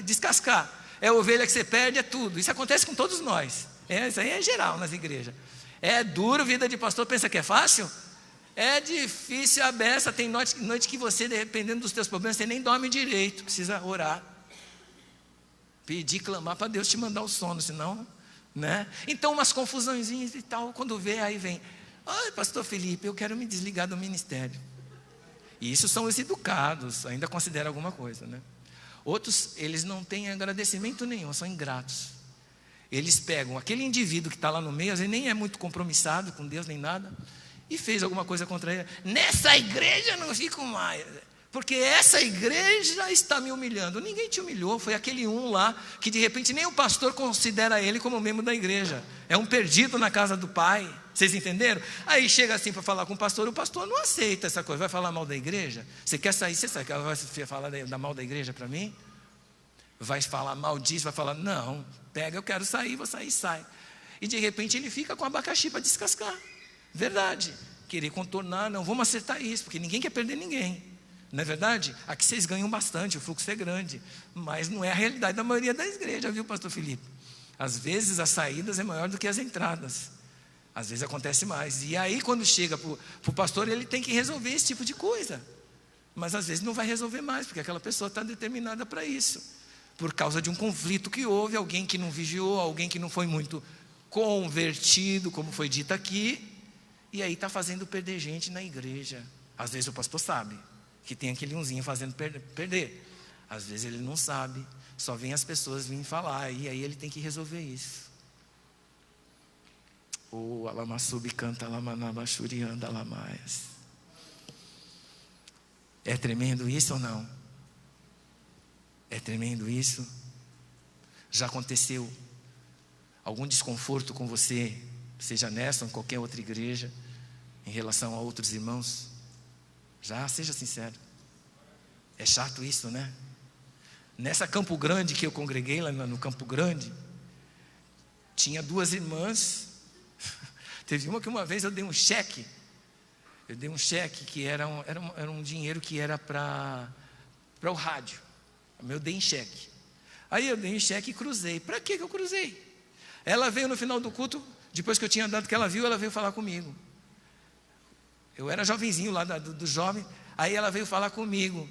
descascar. É a ovelha que você perde, é tudo. Isso acontece com todos nós. Isso aí é geral nas igrejas. É duro, vida de pastor, pensa que é fácil? É difícil a beça. Tem noite que você, dependendo dos teus problemas, você nem dorme direito. Precisa orar, pedir, clamar para Deus te mandar o sono, senão, né? Então umas confusõezinhas e tal, quando vê, aí vem, ai, pastor Felipe, eu quero me desligar do ministério. E isso são os educados, ainda consideram alguma coisa, né? Outros, eles não têm agradecimento nenhum, são ingratos. Eles pegam aquele indivíduo que está lá no meio, às vezes nem é muito compromissado com Deus nem nada, e fez alguma coisa contra ele. Nessa igreja eu não fico mais, porque essa igreja está me humilhando. Ninguém te humilhou, foi aquele um lá, que de repente nem o pastor considera ele como membro da igreja. É um perdido na casa do pai. Vocês entenderam? Aí chega assim para falar com o pastor não aceita essa coisa. Vai falar mal da igreja? Você quer sair? Você sabe que ela vai falar da mal da igreja para mim? Vai falar mal disso? Vai falar, não, pega, eu quero sair, vou sair, sai. E de repente ele fica com abacaxi para descascar. Verdade. Querer contornar, não, vamos acertar isso, porque ninguém quer perder ninguém. Não é verdade? Aqui vocês ganham bastante, o fluxo é grande. Mas não é a realidade da maioria das igrejas, viu, pastor Felipe? Às vezes as saídas é maior do que as entradas. Às vezes acontece mais. E aí quando chega para o pastor, ele tem que resolver esse tipo de coisa. Mas às vezes não vai resolver mais, porque aquela pessoa está determinada para isso. Por causa de um conflito que houve, alguém que não vigiou, alguém que não foi muito convertido, como foi dito aqui. E aí está fazendo perder gente na igreja. Às vezes o pastor sabe que tem aquele unzinho fazendo perder. Às vezes ele não sabe, só vem as pessoas virem falar, e aí ele tem que resolver isso. O alamassubi canta alamanabachurianda alamaias. É tremendo isso ou não? É tremendo isso? Já aconteceu algum desconforto com você, seja nessa ou em qualquer outra igreja, em relação a outros irmãos? Já, seja sincero. É chato isso, né? Nessa Campo Grande que eu congreguei, lá no Campo Grande, tinha duas irmãs. Teve uma vez eu dei um cheque. Eu dei um cheque que era um dinheiro que era para o rádio. Eu dei em cheque. Aí eu dei em cheque e cruzei. Para que eu cruzei? Ela veio no final do culto, depois que eu tinha dado que ela viu, ela veio falar comigo. Eu era jovenzinho lá do jovem. Aí ela veio falar comigo.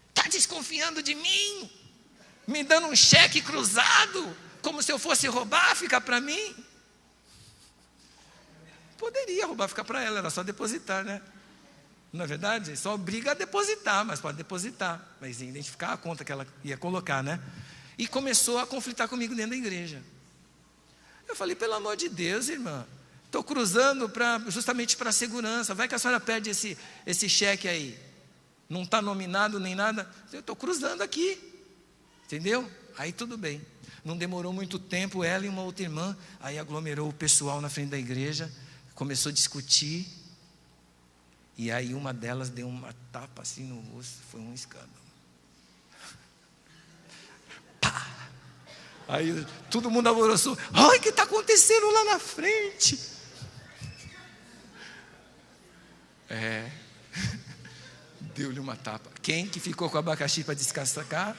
Está desconfiando de mim? Me dando um cheque cruzado? Como se eu fosse roubar, ficar para mim? Poderia roubar, ficar para ela, era só depositar, né? Não é verdade? Só obriga a depositar, mas pode depositar. Mas identificar a conta que ela ia colocar, né? E começou a conflitar comigo dentro da igreja. Eu falei, pelo amor de Deus, irmã, estou cruzando justamente para a segurança. Vai que a senhora perde esse cheque aí. não está nominado nem nada. Eu estou cruzando aqui, entendeu? Aí tudo bem. Não demorou muito tempo, ela e uma outra irmã, aí aglomerou o pessoal na frente da igreja, começou a discutir, e aí uma delas deu uma tapa assim no rosto, foi um escândalo. Pá! Aí todo mundo alvoroçou. Ai, o que está acontecendo lá na frente? Deu-lhe uma tapa. Quem que ficou com o abacaxi para descascar?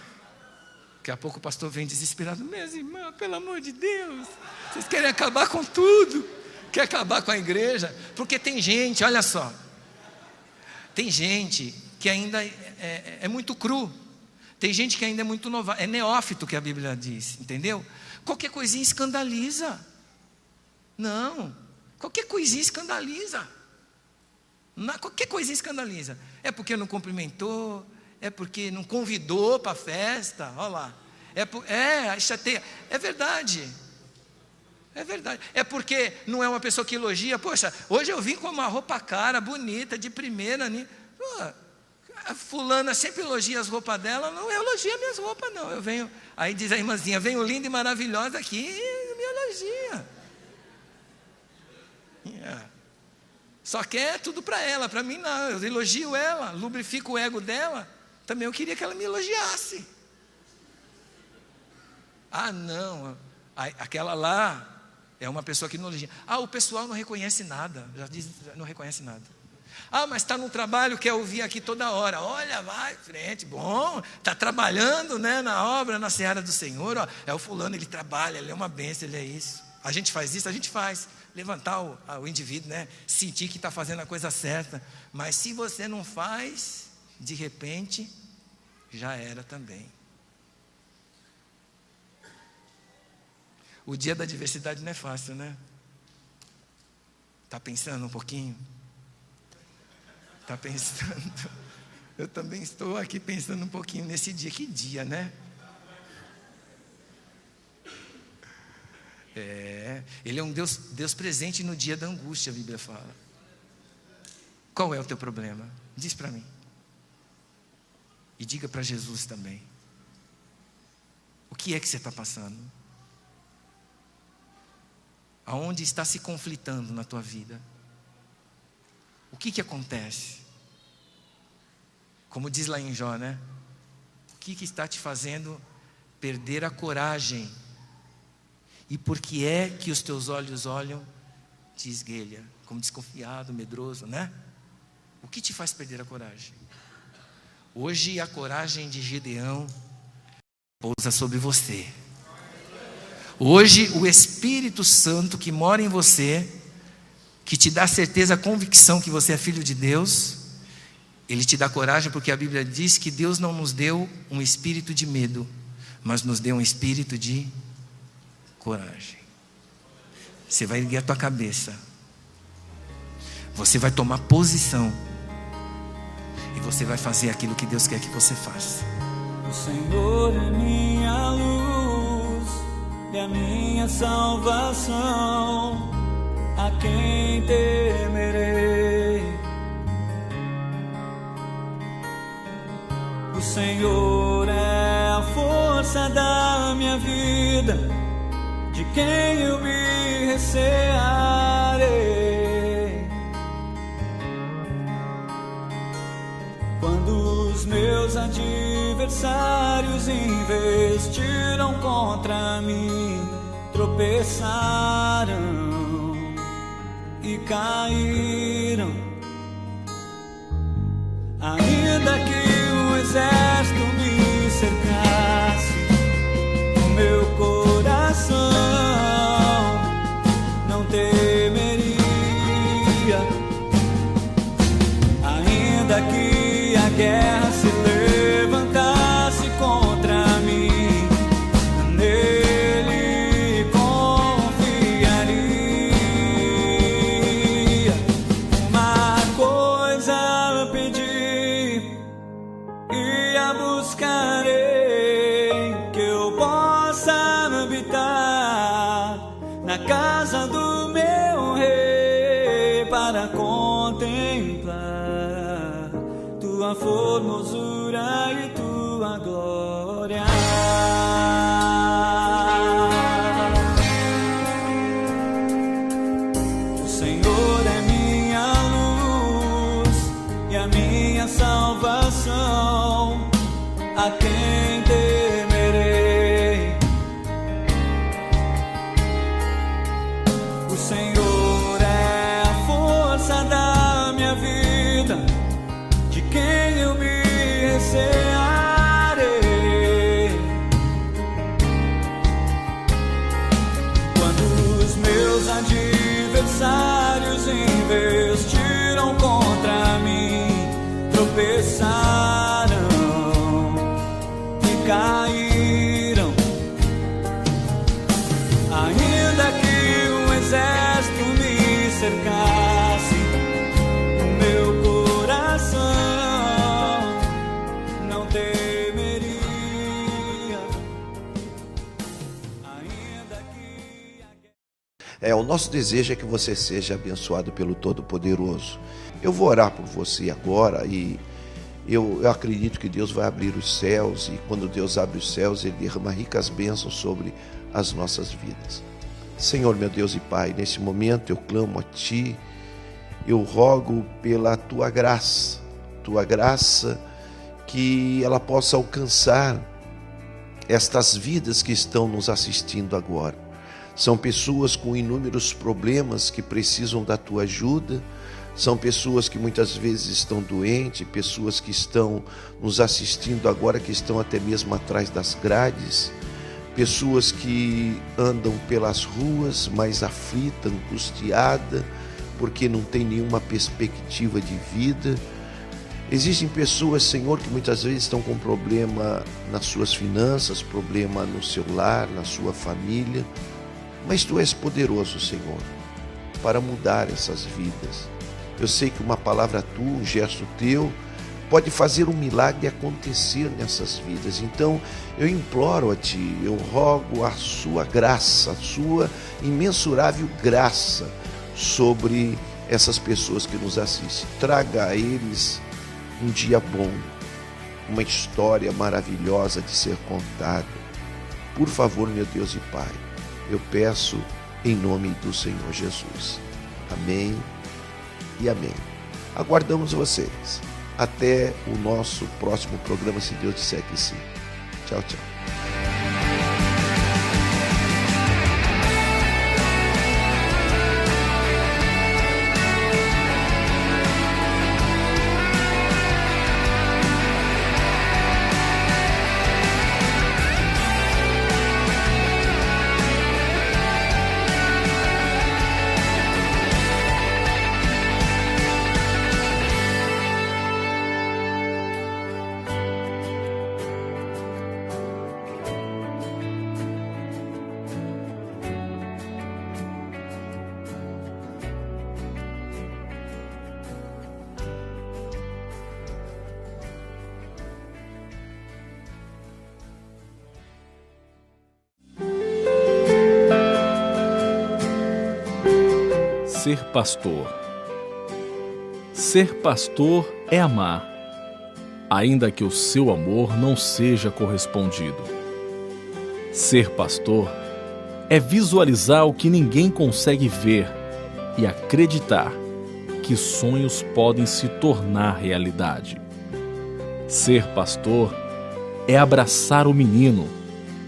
Daqui a pouco o pastor vem desesperado. Meus irmãos, pelo amor de Deus, vocês querem acabar com tudo, quer acabar com a igreja, porque tem gente, olha só, tem gente que ainda é muito cru, tem gente que ainda é muito nova, é neófito que a Bíblia diz, entendeu? Qualquer coisinha escandaliza. Não, qualquer coisinha escandaliza. Qualquer coisinha escandaliza. É porque não cumprimentou, é porque não convidou para a festa, olha lá. Chateia. É verdade. É verdade. É porque não é uma pessoa que elogia. Poxa, hoje eu vim com uma roupa cara, bonita, de primeira. A fulana sempre elogia as roupas dela. Não elogia minhas roupas, não. Eu venho, aí diz a irmãzinha, venho linda e maravilhosa aqui e me elogia. Só quer tudo para ela, para mim não. Eu elogio ela, lubrifico o ego dela. Também eu queria que ela me elogiasse. Ah, não, aquela lá é uma pessoa que não elogia. Ah, o pessoal não reconhece nada, já diz, não reconhece nada. Ah, mas está no trabalho, quer ouvir aqui toda hora. Olha, vai frente, bom, está trabalhando, né, na obra, na seara do Senhor. Ó, é o fulano, ele trabalha, ele é uma bênção, ele é isso. A gente faz isso, a gente faz. Levantar o indivíduo, né, sentir que está fazendo a coisa certa. Mas se você não faz, de repente, já era também. O dia da diversidade não é fácil, né? Está pensando um pouquinho? Está pensando? Eu também estou aqui pensando um pouquinho nesse dia. Que dia, né? Ele é um Deus presente no dia da angústia, a Bíblia fala. Qual é o teu problema? Diz para mim. E diga para Jesus também. O que é que você está passando? Aonde está se conflitando na tua vida? O que acontece? Como diz lá em Jó, né? O que está te fazendo perder a coragem? E por que é que os teus olhos olham, te esguelha, como desconfiado, medroso, né? O que te faz perder a coragem? Hoje a coragem de Gideão pousa sobre você. Hoje o Espírito Santo que mora em você, que te dá certeza, a convicção que você é filho de Deus, ele te dá coragem, porque a Bíblia diz que Deus não nos deu um espírito de medo, mas nos deu um espírito de coragem. Você vai erguer a tua cabeça, você vai tomar posição e você vai fazer aquilo que Deus quer que você faça. O Senhor é minha luz e a minha salvação, a quem temerei? O Senhor é a força da minha vida, de quem eu me recearei? Quando os meus adversários investiram contra mim, tropeçaram e caíram. Ainda que o exército me cercasse, o meu coração não temeria. Ainda que a guerra se levantasse contra mim, nele confiaria. Uma coisa pedi e a buscarei, que eu possa habitar na casa do meu rei, para contemplar tua tua formosura e tua glória. O Senhor é minha luz e a minha salvação, a quem temerei? O Senhor é a força da minha vida, de quem eu me recearei. Quando os meus adversários investiram contra mim, tropeçaram e caíram, ainda que um exército me cercasse, o meu coração não temeria, ainda que... O nosso desejo é que você seja abençoado pelo Todo-Poderoso. Eu vou orar por você agora e eu acredito que Deus vai abrir os céus, e quando Deus abre os céus, Ele derrama ricas bênçãos sobre as nossas vidas. Senhor, meu Deus e Pai, nesse momento eu clamo a Ti, eu rogo pela Tua graça que ela possa alcançar estas vidas que estão nos assistindo agora. São pessoas com inúmeros problemas que precisam da Tua ajuda, são pessoas que muitas vezes estão doentes, pessoas que estão nos assistindo agora, que estão até mesmo atrás das grades, pessoas que andam pelas ruas mais aflita, angustiada, porque não tem nenhuma perspectiva de vida. Existem pessoas, Senhor, que muitas vezes estão com problema nas suas finanças, problema no seu lar, na sua família, mas Tu és poderoso, Senhor, para mudar essas vidas. Eu sei que uma palavra Tua, um gesto Teu, pode fazer um milagre acontecer nessas vidas. Então, eu imploro a Ti, eu rogo a Sua graça, a Sua imensurável graça sobre essas pessoas que nos assistem. Traga a eles um dia bom, uma história maravilhosa de ser contada. Por favor, meu Deus e Pai, eu peço em nome do Senhor Jesus. Amém e amém. Aguardamos vocês. Até o nosso próximo programa, se Deus disser que sim. Tchau, tchau. Ser pastor. Ser pastor é amar, ainda que o seu amor não seja correspondido. Ser pastor é visualizar o que ninguém consegue ver e acreditar que sonhos podem se tornar realidade. Ser pastor é abraçar o menino,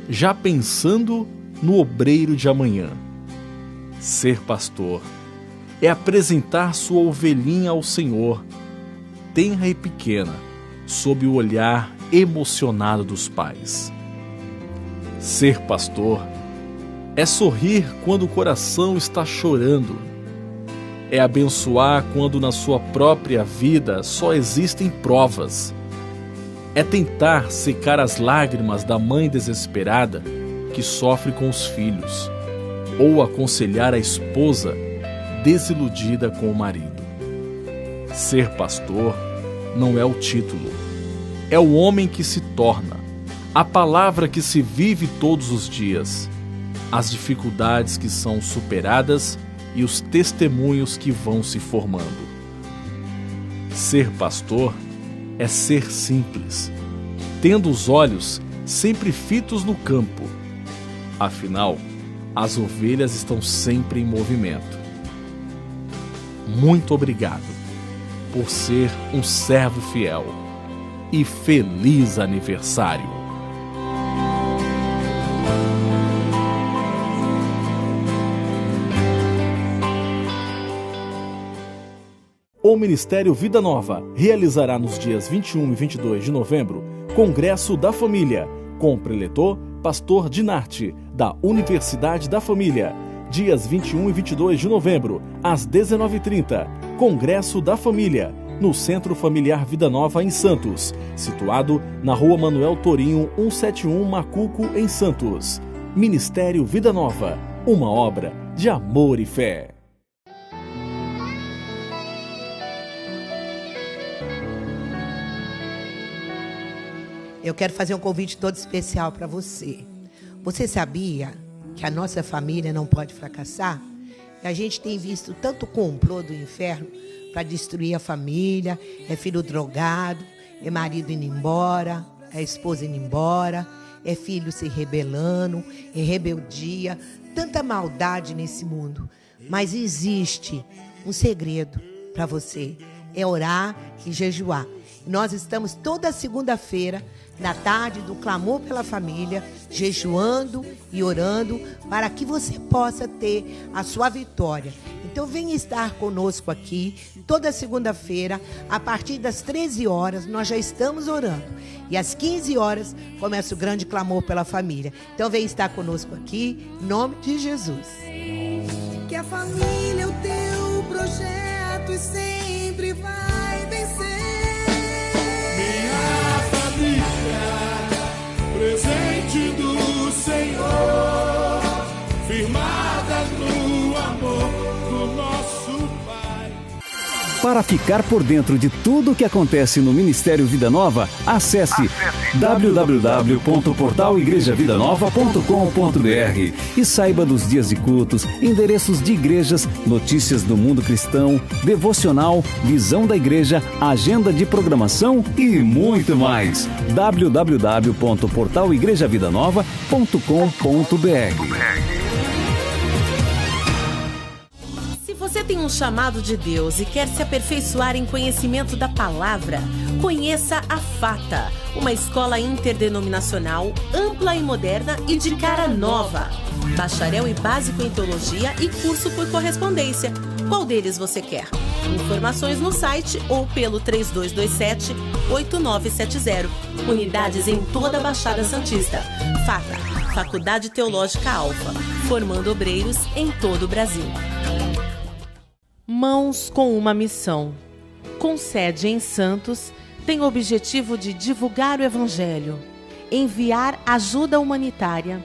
já pensando no obreiro de amanhã. Ser pastor é apresentar sua ovelhinha ao Senhor, tenra e pequena, sob o olhar emocionado dos pais. Ser pastor é sorrir quando o coração está chorando, é abençoar quando na sua própria vida só existem provas, é tentar secar as lágrimas da mãe desesperada que sofre com os filhos, ou aconselhar a esposa desiludida com o marido. Ser pastor não é o título, é o homem que se torna, a palavra que se vive todos os dias, as dificuldades que são superadas e os testemunhos que vão se formando. Ser pastor é ser simples, tendo os olhos sempre fitos no campo. Afinal, as ovelhas estão sempre em movimento. Muito obrigado por ser um servo fiel e feliz aniversário! O Ministério Vida Nova realizará nos dias 21 e 22 de novembro Congresso da Família, com o preletor Pastor Dinarte, da Universidade da Família. Dias 21 e 22 de novembro, às 19h30, Congresso da Família, no Centro Familiar Vida Nova, em Santos, situado na Rua Manuel Torinho, 171, Macuco, em Santos. Ministério Vida Nova, uma obra de amor e fé. Eu quero fazer um convite todo especial para você. Você sabia que a nossa família não pode fracassar? A gente tem visto tanto complô do inferno para destruir a família. É filho drogado, é marido indo embora, é esposa indo embora, é filho se rebelando, é rebeldia. Tanta maldade nesse mundo. Mas existe um segredo para você. É orar e jejuar. Nós estamos toda segunda-feira, na tarde do clamor pela família, jejuando e orando para que você possa ter a sua vitória. Então venha estar conosco aqui toda segunda-feira, a partir das 13 horas, nós já estamos orando. E às 15 horas começa o grande clamor pela família. Então venha estar conosco aqui, em nome de Jesus. Que a família é o teu projeto e sempre vai vencer. Presente do Senhor, firmada no amor do nosso Pai. Para ficar por dentro de tudo o que acontece no Ministério Vida Nova, acesse www.portaligrejavidanova.com.br e saiba dos dias de cultos, endereços de igrejas, notícias do mundo cristão, devocional, visão da igreja, agenda de programação e muito mais. www.portaligrejavidanova.com.br. Você tem um chamado de Deus e quer se aperfeiçoar em conhecimento da palavra? Conheça a FATA, uma escola interdenominacional, ampla e moderna e de cara nova. Bacharel e básico em teologia e curso por correspondência. Qual deles você quer? Informações no site ou pelo 3227-8970. Unidades em toda a Baixada Santista. FATA, Faculdade Teológica Alfa, formando obreiros em todo o Brasil. Mãos com uma missão. Com sede em Santos, tem o objetivo de divulgar o Evangelho, enviar ajuda humanitária,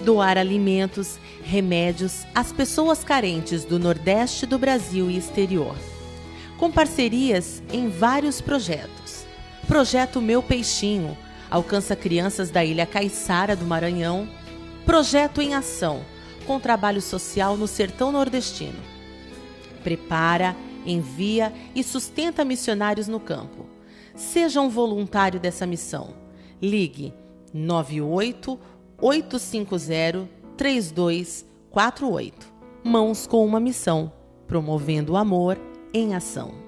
doar alimentos, remédios às pessoas carentes do Nordeste do Brasil e exterior. Com parcerias em vários projetos. Projeto Meu Peixinho, alcança crianças da Ilha Caiçara do Maranhão. Projeto em Ação, com trabalho social no sertão nordestino. Prepara, envia e sustenta missionários no campo. Seja um voluntário dessa missão. Ligue 98-850-3248. Mãos com uma missão, promovendo o amor em ação.